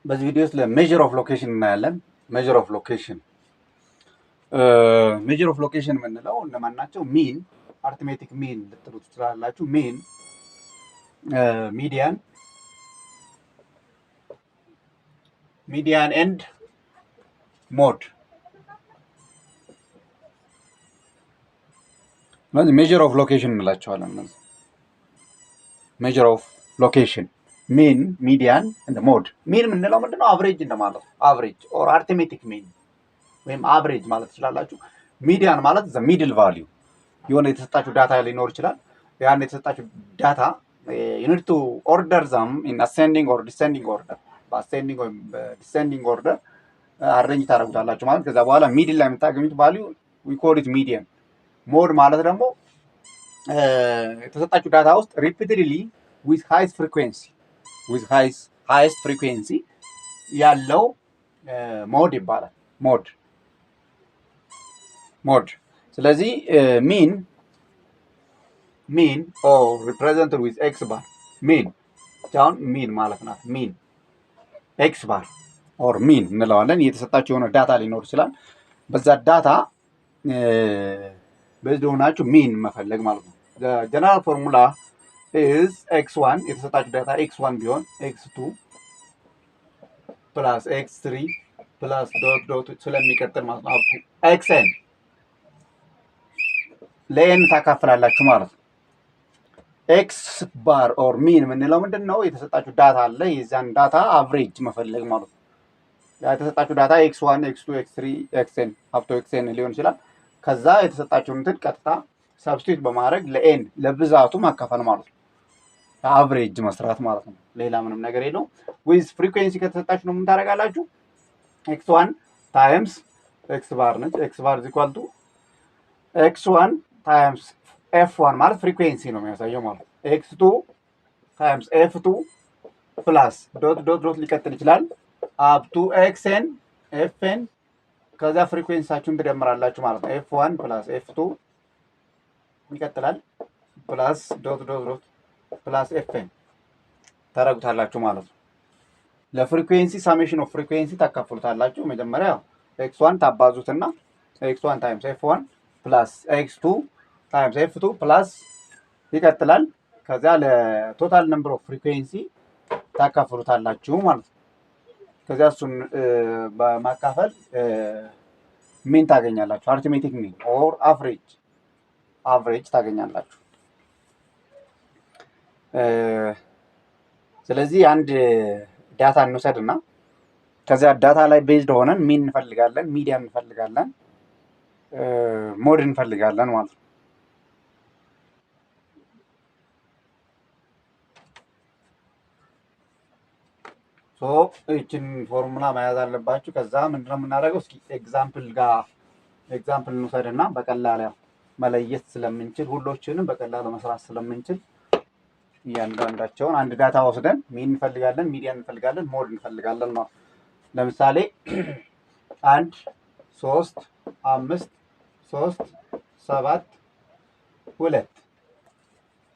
በዚህ ቪዲዮ ውስጥ ለሜዥር ኦፍ ሎኬሽን እናያለን። ሜዥር ኦፍ ሎኬሽን ሜዥር ኦፍ ሎኬሽን የምንለው እነማን ናቸው? ሚን፣ አርትሜቲክ ሚን ልትሉ ትችላላችሁ። ሚን፣ ሚዲያን ኤንድ ሞድ። እነዚህ ሜዥር ኦፍ ሎኬሽን እንላቸዋለን። እነዚህ ሜዥር ኦፍ ሎኬሽን ሚን፣ ሚዲያን እንደ ሞድ። ሚን የምንለው ምንድነው? አቨሬጅ እንደማለት ነው። አቨሬጅ ኦር አርትሜቲክ ሚን ወይም አቨሬጅ ማለት ትችላላችሁ። ሚዲያን ማለት ዘ ሚድል ቫሊዩ። የሆነ የተሰጣችሁ ዳታ ሊኖር ይችላል። ያን የተሰጣችሁ ዳታ ዩኒት ቱ ኦርደር ዘም ኢን አሴንዲንግ ኦር ዲሴንዲንግ ኦርደር፣ በአሴንዲንግ ወይም በዲሴንዲንግ ኦርደር አሬንጅ ታደርጉታላችሁ ማለት። ከዛ በኋላ ሚድል ላይ የምታገኙት ቫሊዩ ዊ ኮል ኢት ሚዲያን። ሞድ ማለት ደግሞ የተሰጣችሁ ዳታ ውስጥ ሪፒትድሊ ዊዝ ሃይስት ፍሪኩዌንሲ ሃይስት ፍሪኩዌንሲ ያለው ሞድ ይባላል። ሞድ። ስለዚህ ሚን ኦር ሪፕሬዘንትድ ዊዝ ኤክስ ባር። ሚን ማለት ናት። ሚን ኤክስ ባር ኦር ሚን እንለዋለን። የተሰጣችሁ የሆነ ዳታ ሊኖር ይችላል። በዛ ዳታ በዚህ ሆናችሁ ሚን መፈለግ ማለት ነው። ጀነራል ፎርሙላ is x1 የተሰጣችሁ ዳታ x1 ቢሆን x2 ፕላስ x3 ፕላስ ዶት ስለሚቀጥል ማለት ነው xn ለn ታካፍላላችሁ ማለት ነው። ኤክስ ባር ኦር ሚን የምንለው ምንድን ነው? የተሰጣችሁ ዳታ አለ። የዛን ዳታ አቨሬጅ መፈለግ ማለት ነው። የተሰጣችሁ ዳታ x1 x2 x3 xn ሀብቶ xn ሊሆን ይችላል። ከዛ የተሰጣችሁን እንትን ቀጥታ ሰብስቲቱት በማድረግ ለኤን ለብዛቱ ማካፈል ማለት ነው። አቨሬጅ መስራት ማለት ነው። ሌላ ምንም ነገር የለው። ዊዝ ፍሪኩዌንሲ ከተሰጣችሁ ነው ምን ታደርጋላችሁ? x1 ታይምስ x ባር ነች። x ባር ኢዝ ኢኳል ቱ x1 ታይምስ f1 ማለት ፍሪኩዌንሲ ነው የሚያሳየው ማለት ነው። x2 ታይምስ f2 ፕላስ ዶት ሊቀጥል ይችላል አፕ ቱ xn fn ከዛ ፍሪኩዌንሲያችሁን ትደምራላችሁ ማለት ነው። f1 ፕላስ f2 ይቀጥላል ፕላስ ዶት ፕላስ ኤፍኤን ታረጉታላችሁ ማለት ነው። ለፍሪኩዌንሲ ሳሜሽን ኦፍ ፍሪኩዌንሲ ታካፍሉታላችሁ። መጀመሪያ x1 ታባዙትና x1 ታይምስ f1 ፕላስ x2 ታይምስ f2 ፕላስ ይቀጥላል። ከዚያ ለቶታል ነምበር ኦፍ ፍሪኩዌንሲ ታካፍሉታላችሁ ማለት ነው። ከዚያ እሱን በማካፈል ሚን ታገኛላችሁ። አርትሜቲክ ሚን ኦር አቨሬጅ ታገኛላችሁ። ስለዚህ አንድ ዳታ እንውሰድና ከዚያ ዳታ ላይ ቤዝድ ሆነን ሚን እንፈልጋለን፣ ሚዲያን እንፈልጋለን፣ ሞድ እንፈልጋለን ማለት ነው። ሶ እቺን ፎርሙላ መያዝ አለባችሁ። ከዛ ምንድነው የምናደርገው? እስኪ ኤግዛምፕል እንውሰድና በቀላሉ መለየት ስለምንችል ሁሎችንም በቀላሉ መስራት ስለምንችል እያንዳንዳቸውን አንድ ዳታ ወስደን ሚን እንፈልጋለን፣ ሚዲያን እንፈልጋለን፣ ሞድ እንፈልጋለን ነው። ለምሳሌ 1 3 5 3 7 2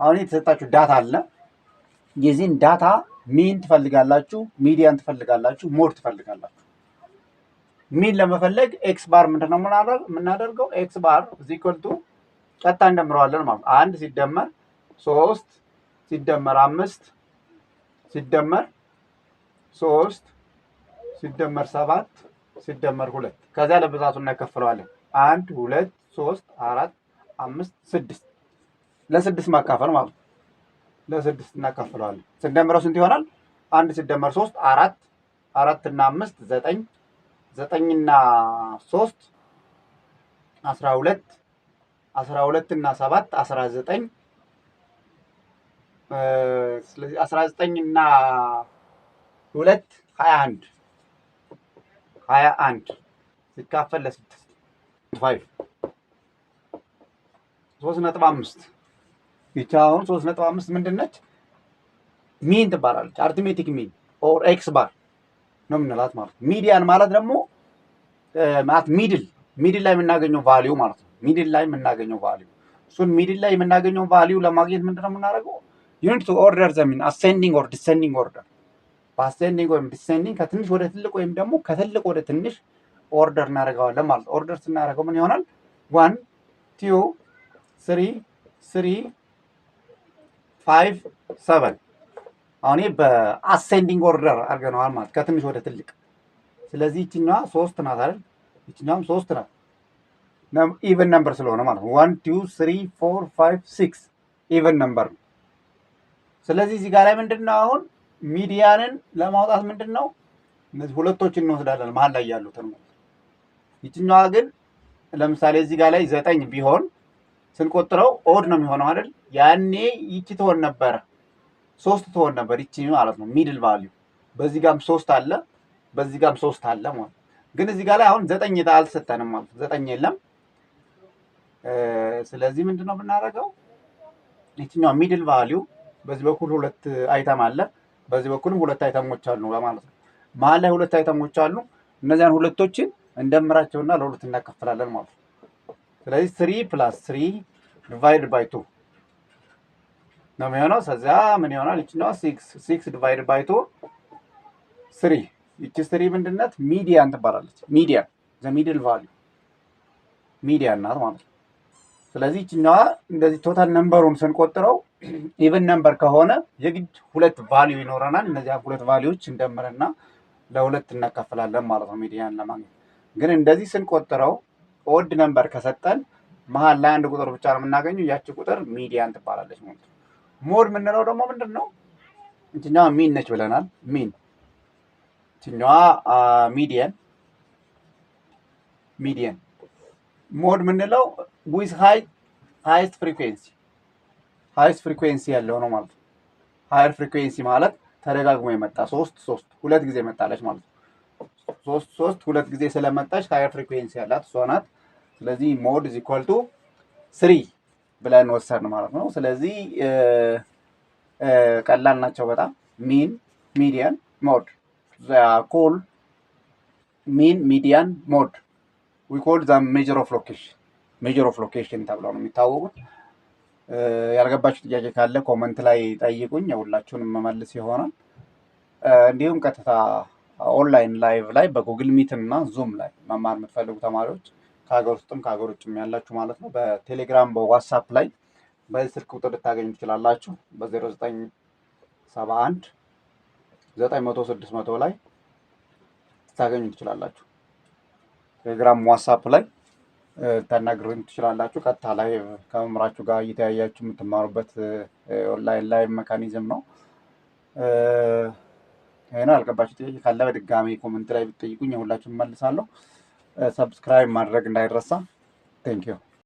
አሁን የተሰጣችሁ ዳታ አለ። የዚህን ዳታ ሚን ትፈልጋላችሁ፣ ሚዲያን ትፈልጋላችሁ፣ ሞድ ትፈልጋላችሁ። ሚን ለመፈለግ ኤክስ ባር ምንድነው የምናደርገው? ኤክስ ባር ኢዝ ኢኳል ቱ ቀጥታ እንደምረዋለን ማለት ነው። 1 ሲደመር 3 ሲደመር 5 ሲደመር 3 ሲደመር 7 ሲደመር 2 ከዚያ ለብዛቱ እናከፍለዋለን። 1 2 3 4 5 6 ለ6 ማካፈል ማለት ነው። ለ6 እናካፍለዋለን። ስንደምረው ስንት ይሆናል? 1 ሲደመር 3 4 4 እና 5 9 9 እና 3 12 12 እና 7 19 ስለዚህ 19 እና 2 21 ሲካፈል ለ6 3.5 ይቺ አሁን 3.5 ምንድን ነች? ሚን ትባላለች። አርትሜቲክ ሚን ኦር ኤክስ ባር ነው የምንላት ማለት ነው። ሚዲያን ማለት ደግሞ ማለት ሚድል ላይ የምናገኘው ቫልዩ ማለት ነው። ሚድል ላይ የምናገኘው ቫልዩ እሱን ሚድል ላይ የምናገኘው ቫልዩ ለማግኘት ምንድነው የምናደርገው? ዩኒት ቱ ኦርደር ዘ ሚን አሴንዲንግ ኦር ዲሴንዲንግ ኦርደር በአሴንዲንግ ወይም ዲሴንዲንግ ከትንሽ ወደ ትልቅ ወይም ደግሞ ከትልቅ ወደ ትንሽ ኦርደር እናደርገዋለን ማለት ነው። ኦርደር ስናደርገው ምን ይሆናል? 1 2 3 3 5 7 አሁን በአሴንዲንግ ኦርደር አድርገነዋል ማለት ከትንሽ ወደ ትልቅ። ስለዚህ ይችኛዋ 3 ናት አይደል? ይችኛዋም 3 ናት። ኢቨን ነምበር ስለሆነ ማለት ነው። 1 2 3 4 5 6 ኢቨን ነምበር ነው። ስለዚህ እዚህ ጋር ላይ ምንድነው አሁን ሚዲያንን ለማውጣት ምንድነው እነዚህ ሁለቶችን እንወስዳለን መሀል ላይ ያሉትን ነው። ይችኛዋ ግን ለምሳሌ እዚህ ጋር ላይ 9 ቢሆን ስንቆጥረው ኦድ ነው የሚሆነው አይደል? ያኔ ይቺ ትሆን ነበር 3 ትሆን ነበር ይቺ ማለት ነው ሚድል ቫልዩ። በዚህ ጋርም 3 አለ፣ በዚህ ጋርም 3 አለ ማለት ግን እዚህ ጋር ላይ አሁን 9 አልሰጠንም ማለት 9 የለም። ስለዚህ ምንድነው የምናደርገው? ይችኛዋ ሚድል ቫልዩ በዚህ በኩል 2 አይተም አለ፣ በዚህ በኩልም 2 አይተሞች አሉ ማለት ነው። መሀል ላይ 2 አይተሞች አሉ። እነዚያን ሁለቶችን እንደምራቸውና ለሁለት እናከፍላለን ማለት ነው። ስለዚህ 3 + 3 ዲቫይድ ባይ 2 ነው የሚሆነው። ስለዚህ ምን ይሆናል? ይችኛዋ 6 ዲቫይድ ባይ 2 3 ይቺ 3 ምንድነው? ሚዲያን ትባላለች። ሚዲያን ዘ ሚድል ቫልዩ ሚዲያን ናት ማለት ነው። ስለዚህ ይችኛዋ እንደዚህ ቶታል ነምበሩን ስንቆጥረው ኢቨን ነምበር ከሆነ የግድ 2 ቫልዩ ይኖረናል። እነዚያ 2 ቫልዩዎች እንደምርና ለሁለት እናካፍላለን ማለት ነው ሚዲያን ለማግኘት። ግን እንደዚህ ስንቆጥረው ኦድ ነምበር ከሰጠን መሀል ላይ አንድ ቁጥር ብቻ ነው የምናገኘው። ያቺ ቁጥር ሚዲያን ትባላለች ማለት ነው። ሞድ የምንለው ደግሞ ምንድነው? ይችኛዋ ሚን ነች ብለናል። ሚን ይችኛዋ ሚዲያን ሞድ የምንለው ዊዝ ሃይስት ፍሪኩዌንሲ ያለው ነው ማለት ነው። ሃየር ፍሪኩዌንሲ ማለት ተደጋግሞ የመጣ 3 ሁለት ጊዜ መጣለች ማለት ነው። 3 ሁለት ጊዜ ስለመጣች ሃየር ፍሪኩዌንሲ ያላት እሷ ናት። ስለዚህ ሞድ ኢዝ ኢኳል ቱ 3 ብለን ወሰድን ማለት ነው። ስለዚህ ቀላል ናቸው በጣም። ሚን፣ ሚዲያን፣ ሞድ ኮል ሚን፣ ሚዲያን፣ ሞድ ዊ ኮል ዘም ሜጀር ኦፍ ሎኬሽን ተብለው ነው የሚታወቁት። ያልገባችሁ ጥያቄ ካለ ኮመንት ላይ ጠይቁኝ፣ ሁላችሁንም መመልስ ይሆናል። እንዲሁም ቀጥታ ኦንላይን ላይቭ ላይ በጉግል ሚት እና ዙም ላይ መማር የምትፈልጉ ተማሪዎች ከሀገር ውስጥም ከሀገር ውጭም ያላችሁ ማለት ነው በቴሌግራም በዋትሳፕ ላይ በዚህ ስልክ ቁጥር ልታገኙ ትችላላችሁ። በ0971 900 ላይ ልታገኙ ትችላላችሁ። ቴሌግራም ዋትሳፕ ላይ ታናግሩኝ ትችላላችሁ። ቀጥታ ላይ ከመምህራችሁ ጋር እየተያያችሁ የምትማሩበት ኦንላይን ላይ ሜካኒዝም ነው። ይሄን አልገባችሁ ጥያቄ ካለ በድጋሚ ኮሜንት ላይ ብትጠይቁኝ ሁላችሁም መልሳለሁ። ሰብስክራይብ ማድረግ እንዳይረሳ። ቴንክ ዩ